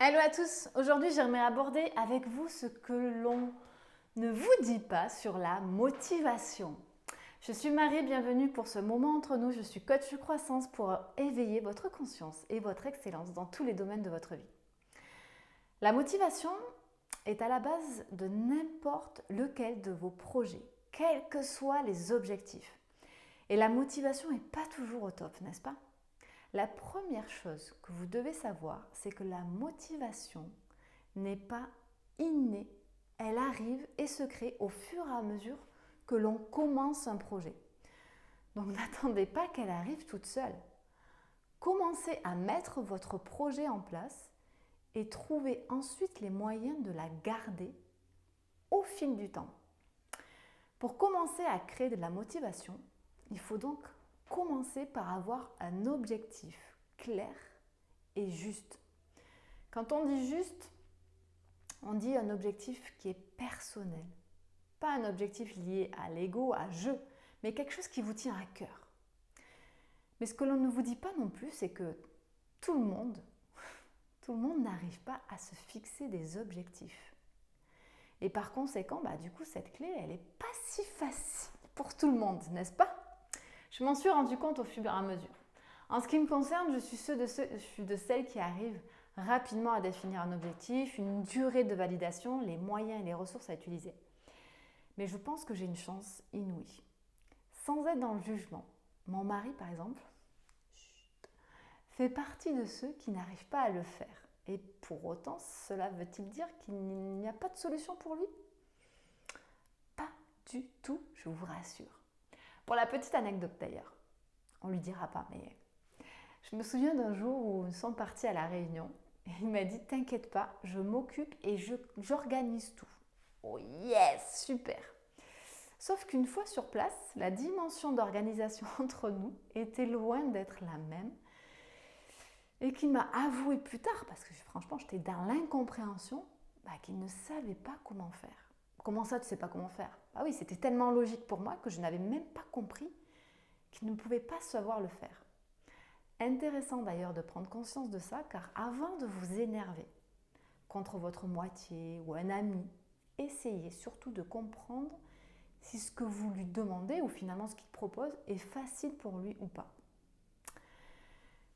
Hello à tous, aujourd'hui j'aimerais aborder avec vous ce que l'on ne vous dit pas sur la motivation. Je suis Marie, bienvenue pour ce moment entre nous, je suis coach de croissance pour éveiller votre conscience et votre excellence dans tous les domaines de votre vie. La motivation est à la base de n'importe lequel de vos projets, quels que soient les objectifs. Et la motivation n'est pas toujours au top, n'est-ce pas ? La première chose que vous devez savoir, c'est que la motivation n'est pas innée. Elle arrive et se crée au fur et à mesure que l'on commence un projet. Donc n'attendez pas qu'elle arrive toute seule. Commencez à mettre votre projet en place et trouvez ensuite les moyens de la garder au fil du temps. Pour commencer à créer de la motivation, il faut donc commencer par avoir un objectif clair et juste. Quand on dit juste, on dit un objectif qui est personnel. Pas un objectif lié à l'ego, à je, mais quelque chose qui vous tient à cœur. Mais ce que l'on ne vous dit pas non plus, c'est que tout le monde n'arrive pas à se fixer des objectifs. Et par conséquent, du coup, cette clé, elle n'est pas si facile pour tout le monde, n'est-ce pas ? Je m'en suis rendu compte au fur et à mesure. En ce qui me concerne, je suis de celles qui arrivent rapidement à définir un objectif, une durée de validation, les moyens et les ressources à utiliser. Mais je pense que j'ai une chance inouïe. Sans être dans le jugement, mon mari, par exemple, fait partie de ceux qui n'arrivent pas à le faire. Et pour autant, cela veut-il dire qu'il n'y a pas de solution pour lui ? Pas du tout, je vous rassure. Pour la petite anecdote d'ailleurs, on ne lui dira pas, mais je me souviens d'un jour où nous sommes partis à La Réunion et il m'a dit « T'inquiète pas, je m'occupe et j'organise tout. » Oh yes, super. Sauf qu'une fois sur place, la dimension d'organisation entre nous était loin d'être la même et qu'il m'a avoué plus tard, parce que franchement j'étais dans l'incompréhension, qu'il ne savait pas comment faire. Comment ça, tu ne sais pas comment faire ? Ah oui, c'était tellement logique pour moi que je n'avais même pas compris qu'il ne pouvait pas savoir le faire. Intéressant d'ailleurs de prendre conscience de ça, car avant de vous énerver contre votre moitié ou un ami, essayez surtout de comprendre si ce que vous lui demandez ou finalement ce qu'il propose est facile pour lui ou pas.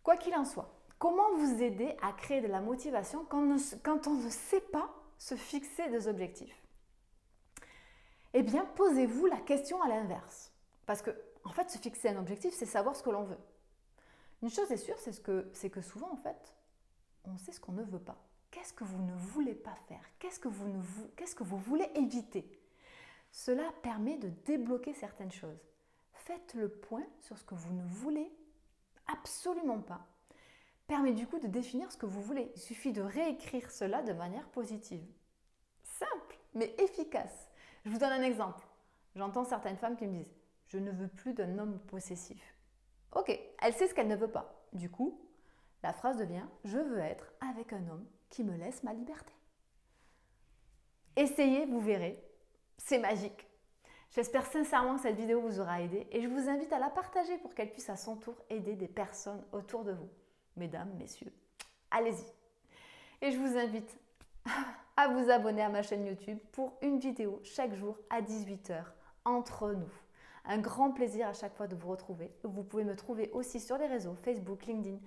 Quoi qu'il en soit, comment vous aider à créer de la motivation quand on ne sait pas se fixer des objectifs ? Eh bien, posez-vous la question à l'inverse. Parce que, en fait, se fixer un objectif, c'est savoir ce que l'on veut. Une chose est sûre, c'est que souvent, en fait, on sait ce qu'on ne veut pas. Qu'est-ce que vous ne voulez pas faire ? Qu'est-ce que vous voulez éviter ? Cela permet de débloquer certaines choses. Faites le point sur ce que vous ne voulez absolument pas. Permet du coup de définir ce que vous voulez. Il suffit de réécrire cela de manière positive. Simple, mais efficace. Je vous donne un exemple. J'entends certaines femmes qui me disent « Je ne veux plus d'un homme possessif ». Ok, elle sait ce qu'elle ne veut pas. Du coup, la phrase devient « Je veux être avec un homme qui me laisse ma liberté ». Essayez, vous verrez. C'est magique. J'espère sincèrement que cette vidéo vous aura aidé et je vous invite à la partager pour qu'elle puisse à son tour aider des personnes autour de vous. Mesdames, messieurs, allez-y. Et je vous invite à vous abonner à ma chaîne YouTube pour une vidéo chaque jour à 18h entre nous. Un grand plaisir à chaque fois de vous retrouver. Vous pouvez me trouver aussi sur les réseaux Facebook, LinkedIn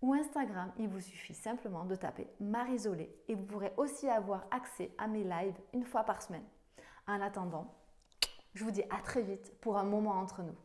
ou Instagram. Il vous suffit simplement de taper Marie Zollet et vous pourrez aussi avoir accès à mes lives une fois par semaine. En attendant, je vous dis à très vite pour un moment entre nous.